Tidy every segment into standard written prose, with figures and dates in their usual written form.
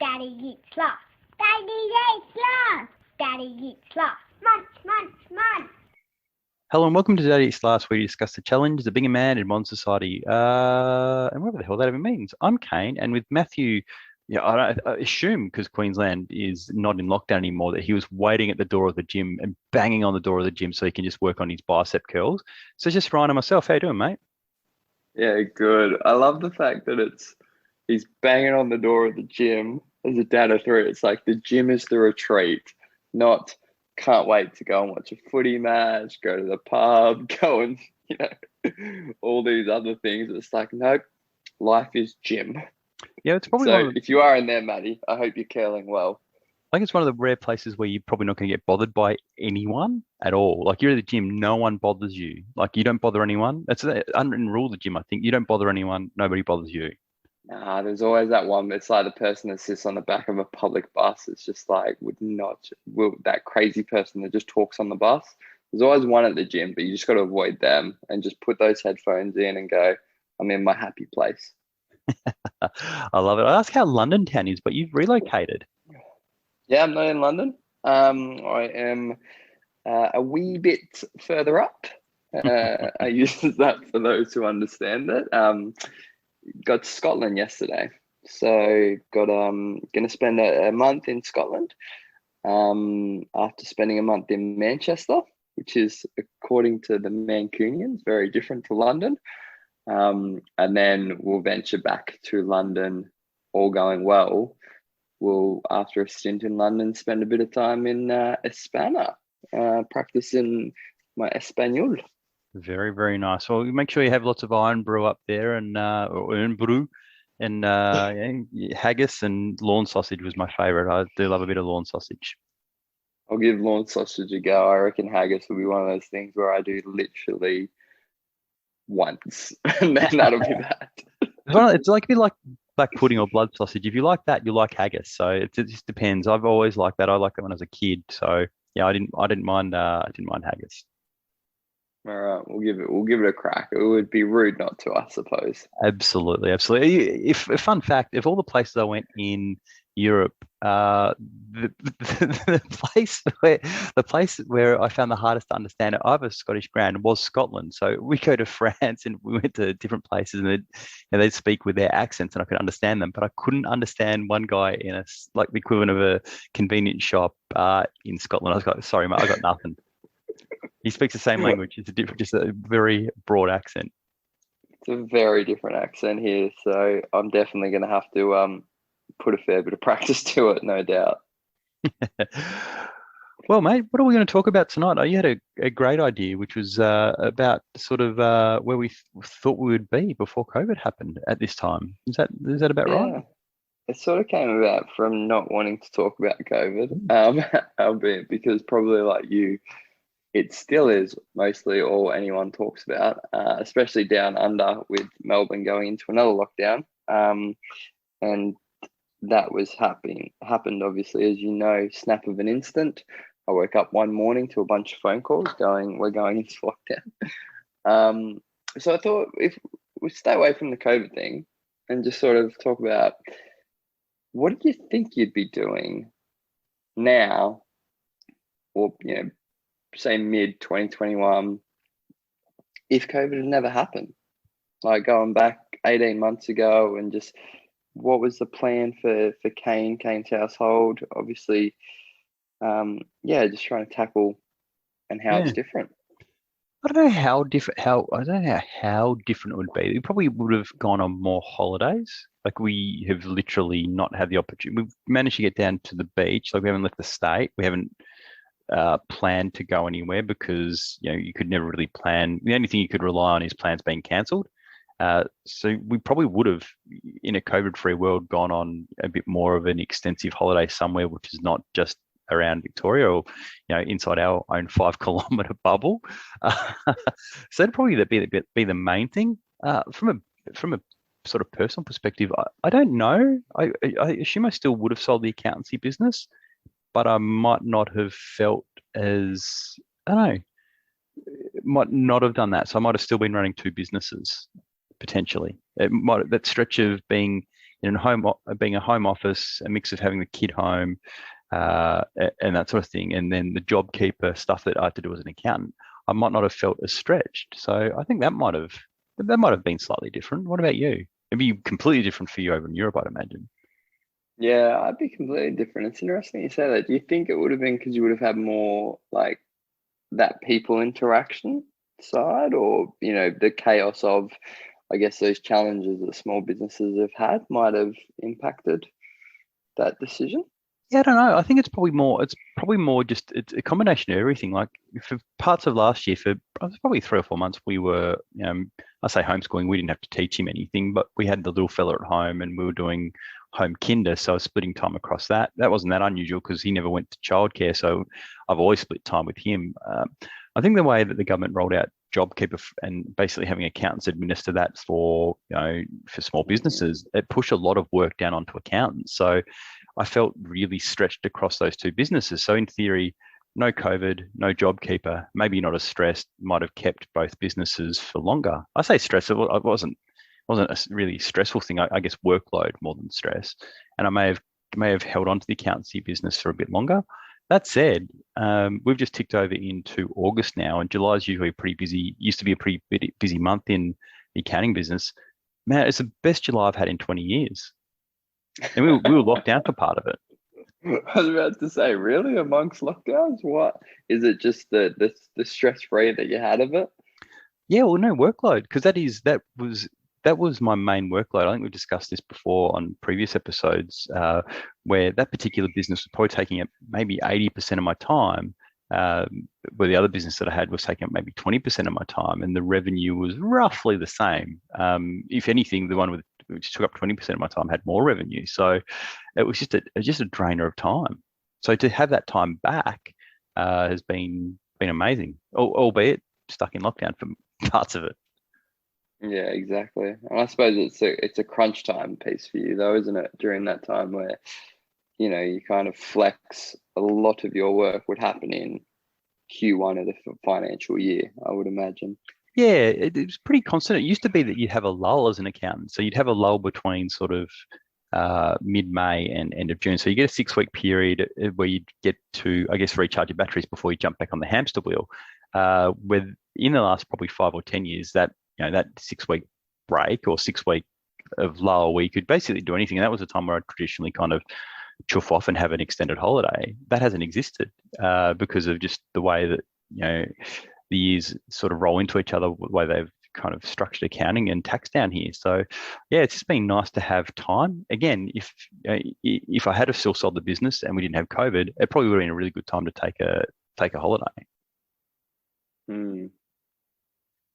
Daddy eats lots. Daddy eats lots. Daddy eats lots. Munch, munch, munch. Hello and welcome to Daddy Eats Last, where we discuss the challenges of being a man in modern society, and whatever the hell that even means. I'm Kane, and with Matthew, I assume because Queensland is not in lockdown anymore, that he was waiting at the door of the gym and banging on the door of the gym so he can just work on his bicep curls. So it's just Ryan and myself. How you doing, mate? Yeah, good. I love the fact that he's banging on the door of the gym as a dad of three. It's like the gym is the retreat, not can't wait to go and watch a footy match, go to the pub, go and, all these other things. It's like, nope, life is gym. Yeah, it's probably So if you are in there, Matty, I hope you're curling well. I think it's one of the rare places where you're probably not going to get bothered by anyone at all. Like you're at the gym, no one bothers you. Like you don't bother anyone. That's the unwritten rule of the gym, I think. You don't bother anyone, nobody bothers you. Nah, there's always that one. It's like the person that sits on the back of a public bus. It's just like that crazy person that just talks on the bus. There's always one at the gym, but you just got to avoid them and just put those headphones in and go, I'm in my happy place. I love it. I ask how London town is, but you've relocated. Yeah, I'm not in London. I am a wee bit further up. I use that for those who understand it. Got to Scotland yesterday, so gonna spend a month in Scotland. After spending a month in Manchester, which is, according to the Mancunians, very different to London. And then we'll venture back to London, all going well. We'll, after a stint in London, spend a bit of time in España, practicing my Espanol. Very, very nice. Well, make sure you have lots of iron brew up there and or iron brew and haggis and lawn sausage was my favourite. I do love a bit of lawn sausage. I'll give lawn sausage a go. I reckon haggis will be one of those things where I do literally once and then that'll be that. It's like a bit like black pudding or blood sausage. If you like that, you like haggis. So it just depends. I've always liked that. I liked that when I was a kid. So yeah, I didn't mind haggis. All right, we'll give it a crack. It would be rude not to, I suppose. Absolutely. If a fun fact, of all the places I went in Europe, the place where I found the hardest to understand it, I have a Scottish brand, was Scotland. So we go to France and we went to different places and they'd speak with their accents and I could understand them, but I couldn't understand one guy in the equivalent of a convenience shop in Scotland. I was like, sorry, mate, I got nothing. He speaks the same language. It's just a very broad accent. It's a very different accent here, so I'm definitely going to have to put a fair bit of practice to it, no doubt. Well, mate, what are we going to talk about tonight? You had a great idea, which was about sort of where we thought we would be before COVID happened at this time. Is that about right? It sort of came about from not wanting to talk about COVID, albeit because probably like you, it still is mostly all anyone talks about, especially down under with Melbourne going into another lockdown. And that was happened obviously, as you know, snap of an instant. I woke up one morning to a bunch of phone calls going, we're going into lockdown. So I thought if we stay away from the COVID thing and just sort of talk about what do you think you'd be doing now, or say mid 2021, if COVID had never happened, going back 18 months ago, and just what was the plan for Kane's household? Obviously, just trying to tackle and how it's different. I don't know how different it would be. We probably would have gone on more holidays. Like we have literally not had the opportunity. We've managed to get down to the beach. Like we haven't left the state. We haven't planned to go anywhere because you could never really plan. The only thing you could rely on is plans being cancelled. So we probably would have, in a COVID-free world, gone on a bit more of an extensive holiday somewhere, which is not just around Victoria or inside our own 5 kilometre bubble. So that'd probably be the main thing. From a sort of personal perspective, I don't know. I assume I still would have sold the accountancy business, but I might not have felt as, I don't know, might not have done that. So I might have still been running 2 businesses, potentially. That stretch of being being a home office, a mix of having the kid home, and that sort of thing, and then the job keeper stuff that I had to do as an accountant, I might not have felt as stretched. So I think that might have been slightly different. What about you? It'd be completely different for you over in Europe, I'd imagine. Yeah, I'd be completely different. It's interesting you say that. Do you think it would have been because you would have had more like that people interaction side, or the chaos of, I guess, those challenges that small businesses have had might have impacted that decision? Yeah, I don't know. I think it's probably more. It's probably more just it's a combination of everything. Like for parts of last year, for probably 3 or 4 months, we were, I say homeschooling. We didn't have to teach him anything, but we had the little fella at home, and we were doing home kinder. So I was splitting time across that. That wasn't that unusual because he never went to childcare. So I've always split time with him. I think the way that the government rolled out JobKeeper and basically having accountants administer that for for small businesses, it pushed a lot of work down onto accountants. So I felt really stretched across those two businesses. So in theory, no COVID, no JobKeeper, maybe not as stressed, might have kept both businesses for longer. I say stress, it wasn't a really stressful thing. I guess workload more than stress. And I may have held on to the accountancy business for a bit longer. That said, we've just ticked over into August now, and July is usually pretty busy. Used to be a pretty busy month in the accounting business. Man, it's the best July I've had in 20 years. And we were locked down for part of it. I was about to say, really, amongst lockdowns, what is it? Just the stress free that you had of it? Yeah, well, no workload, because that was my main workload. I think we've discussed this before on previous episodes, where that particular business was probably taking up maybe 80% of my time, where the other business that I had was taking up maybe 20% of my time, and the revenue was roughly the same. If anything, the one which took up 20% of my time had more revenue. So it was just a drainer of time. So to have that time back has been amazing, albeit stuck in lockdown for parts of it. Yeah, exactly. And I suppose it's a crunch time piece for you, though, isn't it? During that time where you kind of flex, a lot of your work would happen in Q1 of the financial year, I would imagine. Yeah, it was pretty constant. It used to be that you'd have a lull as an accountant. So you'd have a lull between sort of mid-May and end of June. So you get a 6-week period where you'd get to, I guess, recharge your batteries before you jump back on the hamster wheel. With in the last probably 5 or 10 years, that that 6-week break or 6 week of lull where you could basically do anything. And that was a time where I'd traditionally kind of chuff off and have an extended holiday. That hasn't existed because of just the way that the years sort of roll into each other, the way they've kind of structured accounting and tax down here. So yeah, it's just been nice to have time. Again, if I had have still sold the business and we didn't have COVID, it probably would have been a really good time to take a holiday.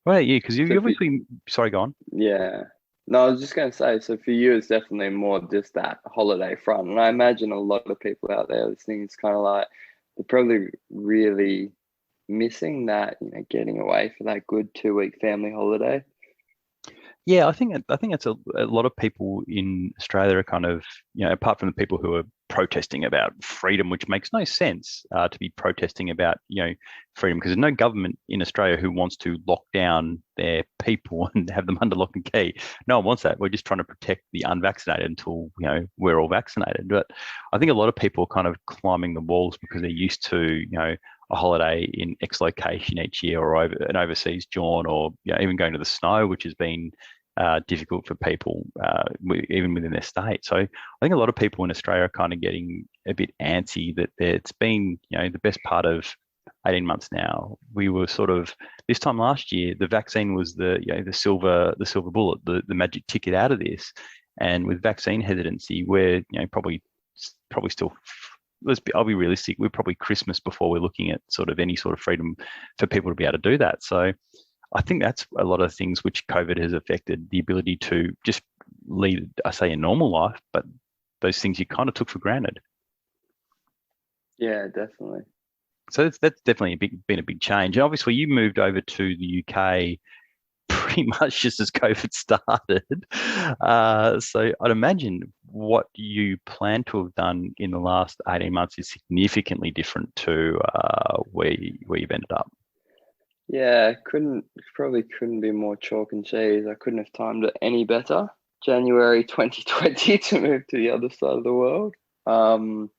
What about you? Because you obviously, sorry, go on. Yeah. No, I was just going to say, so for you, it's definitely more just that holiday front. And I imagine a lot of people out there listening, it's kind of like they're probably really missing that, getting away for that good 2-week family holiday. Yeah, I think it's a lot of people in Australia are kind of, apart from the people who are protesting about freedom, which makes no sense to be protesting about, freedom, because there's no government in Australia who wants to lock down their people and have them under lock and key. No one wants that. We're just trying to protect the unvaccinated until, we're all vaccinated. But I think a lot of people are kind of climbing the walls because they're used to, a holiday in X location each year, or an overseas jaunt, or even going to the snow, which has been difficult for people even within their state. So I think a lot of people in Australia are kind of getting a bit antsy that it's been the best part of 18 months now. We were sort of, this time last year, the vaccine was the silver bullet, the magic ticket out of this. And with vaccine hesitancy, we're probably still, I'll be realistic, we're probably Christmas before we're looking at sort of any sort of freedom for people to be able to do that. So I think that's a lot of things which COVID has affected, the ability to just lead, I say, a normal life, but those things you kind of took for granted. Yeah, definitely. So that's definitely been a big change. And obviously you moved over to the UK pretty much just as COVID started. So I'd imagine what you plan to have done in the last 18 months is significantly different to where you've ended up. Yeah, probably couldn't be more chalk and cheese. I couldn't have timed it any better. January 2020 to move to the other side of the world. And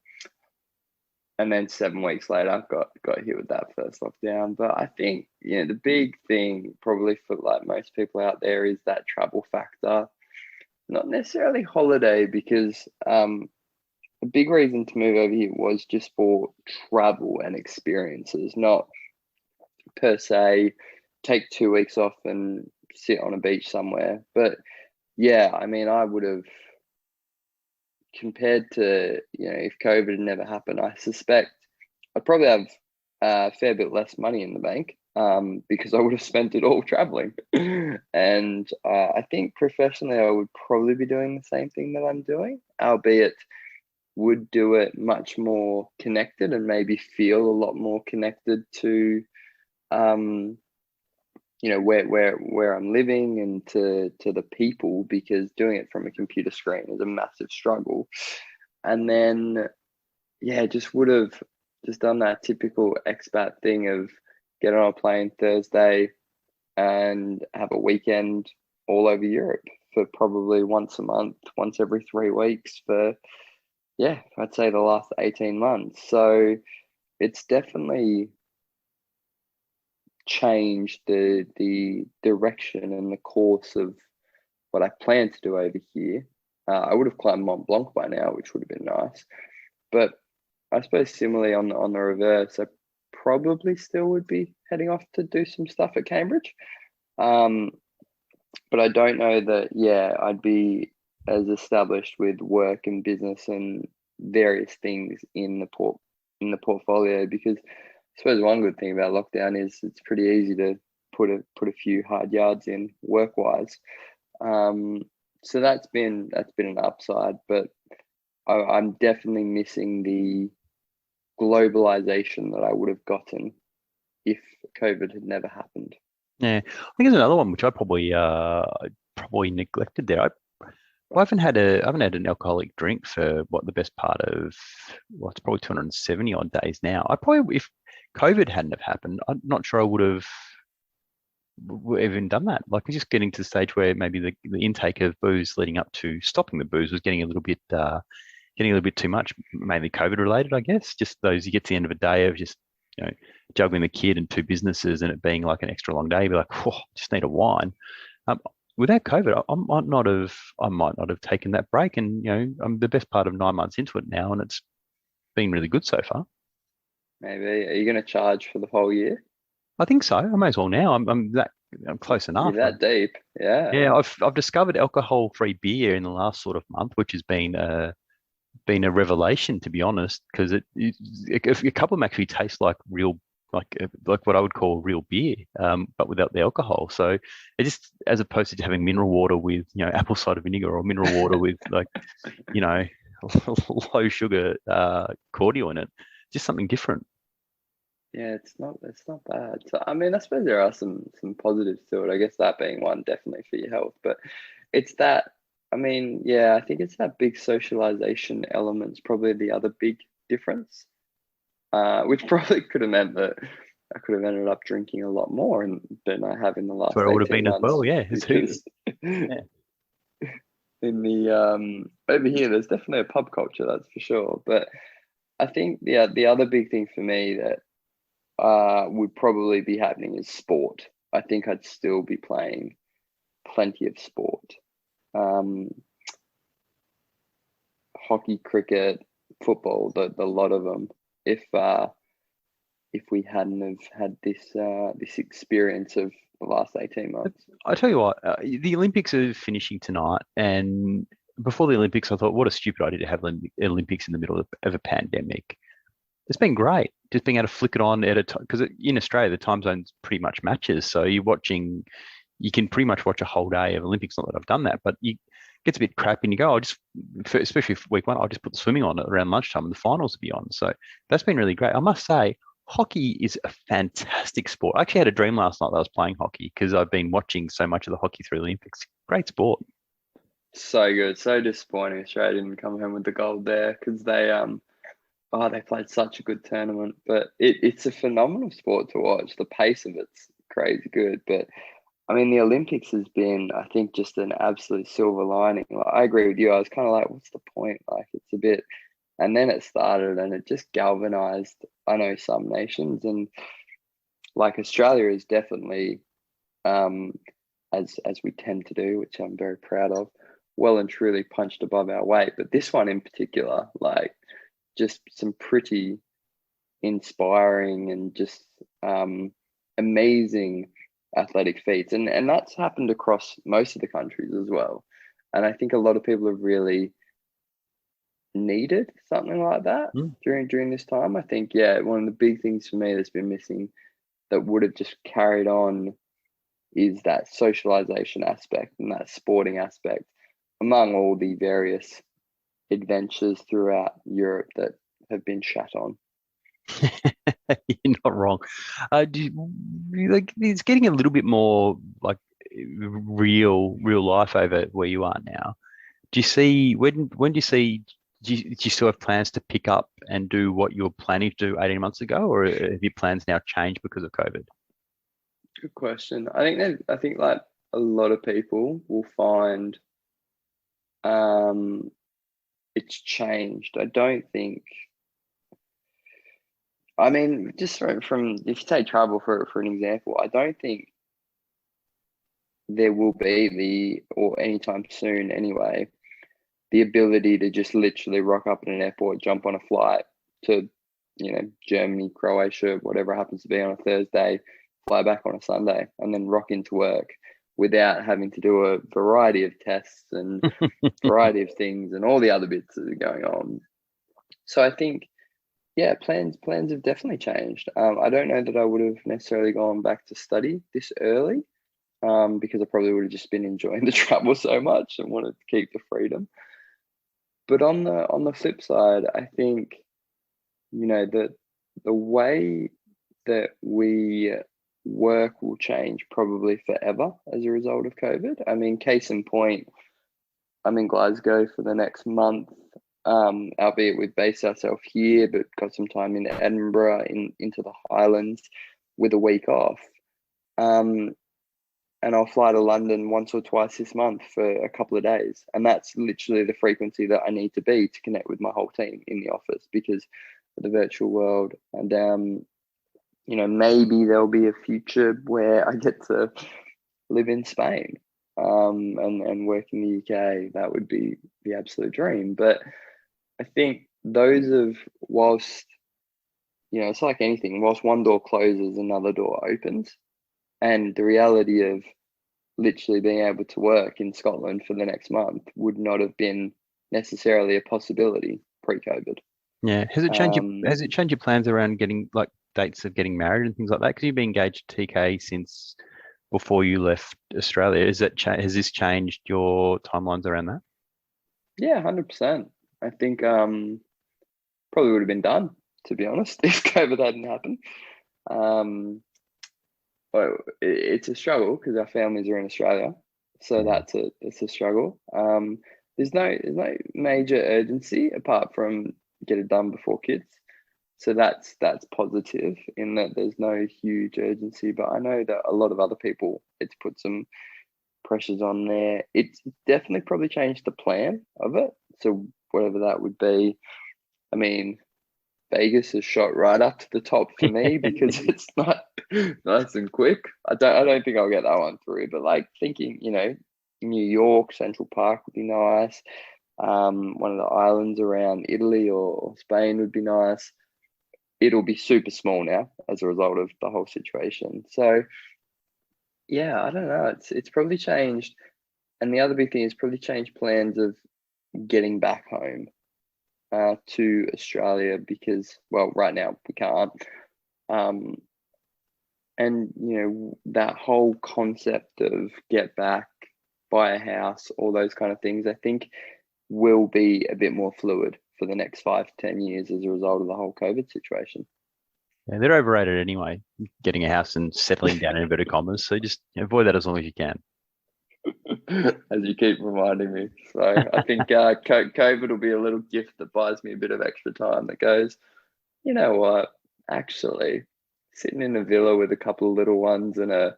then 7 weeks later, I got hit with that first lockdown. But I think, the big thing probably for like most people out there is that travel factor. Not necessarily holiday, because a big reason to move over here was just for travel and experiences, not per se take 2 weeks off and sit on a beach somewhere. But yeah, I mean, I would have, compared to, if COVID had never happened, I suspect I'd probably have a fair bit less money in the bank, because I would have spent it all traveling. And I think professionally, I would probably be doing the same thing that I'm doing, albeit would do it much more connected and maybe feel a lot more connected to, where I'm living and to the people, because doing it from a computer screen is a massive struggle. And then, just would have just done that typical expat thing of get on a plane Thursday and have a weekend all over Europe for probably once a month, once every 3 weeks for, I'd say the last 18 months. So it's definitely changed the direction and the course of what I plan to do over here. I would have climbed Mont Blanc by now, which would have been nice. But I suppose similarly on the reverse, I probably still would be heading off to do some stuff at Cambridge. But I don't know that, I'd be as established with work and business and various things in the portfolio, because I suppose one good thing about lockdown is it's pretty easy to put a few hard yards in work wise. So that's been an upside, but I'm definitely missing the globalization that I would have gotten if COVID had never happened. Yeah, I think there's another one which I probably neglected there. I haven't had an alcoholic drink for the best part of it's probably 270 odd days now. I probably, if COVID hadn't have happened, I'm not sure I would have even done that. Like, we're just getting to the stage where maybe the intake of booze leading up to stopping the booze was getting a little bit too much, mainly COVID related, I guess. Just those, you get to the end of a day of just, juggling the kid and 2 businesses and it being like an extra long day, you'd be like, oh, just need a wine. Without COVID, I might not have taken that break, and I'm the best part of 9 months into it now, and it's been really good so far. Maybe. Are you going to charge for the whole year? I think so. I may as well now. I'm close enough. You're that deep, yeah. Yeah, I've discovered alcohol-free beer in the last sort of month, which has been a revelation, to be honest, because a couple of them actually taste like real, like what I would call real beer, but without the alcohol. So it just, as opposed to having mineral water with apple cider vinegar, or mineral water with low sugar cordial in it, just something different. Yeah, it's not bad. So I mean, I suppose there are some positives to it. I guess that being one, definitely for your health. But it's that, I mean, I think it's that big socialization element's probably the other big difference, which probably could have meant that I could have ended up drinking a lot more than I have in the last. That's where it would have been months, as well. Yeah, because in the over here, there's definitely a pub culture, that's for sure. But I think the other big thing for me that would probably be happening is sport. I think I'd still be playing plenty of sport. Hockey, cricket, football, the lot of them. If we hadn't have had this experience of the last 18 months. I tell you what, the Olympics are finishing tonight, and before the Olympics, I thought, what a stupid idea to have Olympics in the middle of a pandemic. It's been great just being able to flick it on at a time, because in Australia the time zones pretty much matches, so you can pretty much watch a whole day of Olympics. Not that I've done that, but it gets a bit crappy and you go, especially for week 1, I'll just put the swimming on around lunchtime and the finals will be on. So that's been really great. I must say, hockey is a fantastic sport. I actually had a dream last night that I was playing hockey, because I've been watching so much of the hockey through the Olympics. Great sport. So good. So disappointing Australia didn't come home with the gold there, because they played such a good tournament. But it's a phenomenal sport to watch. The pace of it's crazy good. But I mean, the Olympics has been, I think, just an absolute silver lining. Like, I agree with you. I was kind of like, what's the point? Like, it's a bit, and then it started and it just galvanized, I know, some nations. And like Australia is definitely, as we tend to do, which I'm very proud of, well and truly punched above our weight. But this one in particular, like, just some pretty inspiring and just amazing athletic feats, and that's happened across most of the countries as well. And I think a lot of people have really needed something like that during this time. I think, yeah, one of the big things for me that's been missing that would have just carried on is that socialization aspect and that sporting aspect among all the various adventures throughout Europe that have been shat on. You're not wrong. Like it's getting a little bit more like real life over where you are now. Do you see when do you see? Do you still have plans to pick up and do what you were planning to do 18 months ago, or have your plans now changed because of COVID? Good question. I think like a lot of people will find it's changed. I don't think. I mean, just from if you take travel for an example, I don't think there will be or anytime soon anyway, the ability to just literally rock up at an airport, jump on a flight to, Germany, Croatia, whatever happens to be on a Thursday, fly back on a Sunday, and then rock into work without having to do a variety of tests and variety of things and all the other bits that are going on. So I think, yeah, plans have definitely changed. I don't know that I would have necessarily gone back to study this early, because I probably would have just been enjoying the travel so much and wanted to keep the freedom. But on the flip side, I think, that the way that we work will change probably forever as a result of COVID. I mean, case in point, I'm in Glasgow for the next month, albeit we've based ourselves here, but got some time in Edinburgh, into the Highlands with a week off. And I'll fly to London once or twice this month for a couple of days. And that's literally the frequency that I need to be to connect with my whole team in the office because of the virtual world. And, maybe there'll be a future where I get to live in Spain, and work in the UK. That would be the absolute dream. But I think whilst, it's like anything, whilst one door closes, another door opens. And the reality of literally being able to work in Scotland for the next month would not have been necessarily a possibility pre-COVID. Yeah. Has it changed your plans around getting like dates of getting married and things like that? Because you've been engaged to TK since before you left Australia. Has this changed your timelines around that? Yeah, 100%. I think probably would have been done, to be honest, if COVID hadn't happened. Well, it's a struggle because our families are in Australia, so it's a struggle. There's no major urgency apart from get it done before kids, so that's positive in that there's no huge urgency. But I know that a lot of other people, it's put some pressures on there. It's definitely probably changed the plan of it. So whatever that would be, I mean, Vegas has shot right up to the top for me because it's not nice and quick. I don't think I'll get that one through. But like thinking, New York, Central Park would be nice. One of the islands around Italy or Spain would be nice. It'll be super small now as a result of the whole situation. So yeah, I don't know. It's probably changed. And the other big thing is probably changed plans of getting back home to Australia because, well, right now we can't. And, that whole concept of get back, buy a house, all those kind of things, I think will be a bit more fluid for the next 5 to 10 years as a result of the whole COVID situation. Yeah, they're overrated anyway, getting a house and settling down in inverted commas. So just avoid that as long as you can. As you keep reminding me. So I think COVID will be a little gift that buys me a bit of extra time that goes, you know what, actually, sitting in a villa with a couple of little ones and a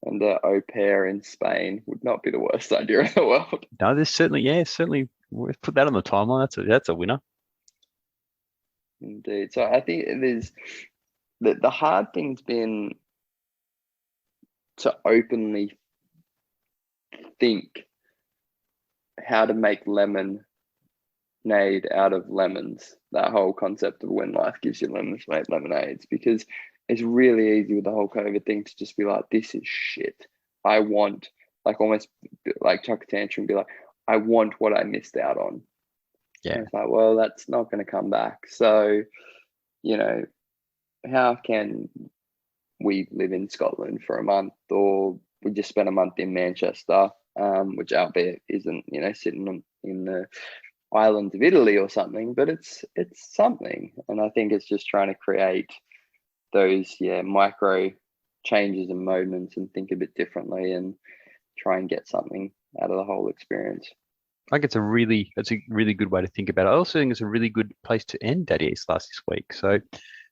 and the au pair in Spain would not be the worst idea in the world. No, there's certainly we'll put that on the timeline. That's a winner. Indeed. So I think there's the hard thing's been to openly think how to make lemonade out of lemons. That whole concept of when life gives you lemons, make lemonades, because it's really easy with the whole COVID thing to just be like, this is shit. I want, like, almost like chuck a tantrum and be like, I want what I missed out on. Yeah. And it's like, well, that's not going to come back. So, you know, how can we live in Scotland for a month, or we just spend a month in Manchester, which albeit isn't, you know, sitting in the islands of Italy or something, but it's something. And I think it's just trying to create those micro changes and moments and think a bit differently and try and get something out of the whole experience. I think it's a really good way to think about it. I also think it's a really good place to end Daddy Eats Last this week. So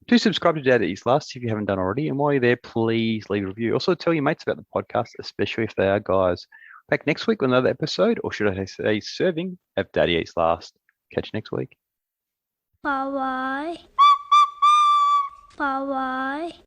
do subscribe to Daddy Eats Last if you haven't done already. And while you're there, please leave a review. Also tell your mates about the podcast, especially if they are guys. Back next week with another episode, or should I say serving of Daddy Eats Last. Catch you next week. Bye bye. Bye bye.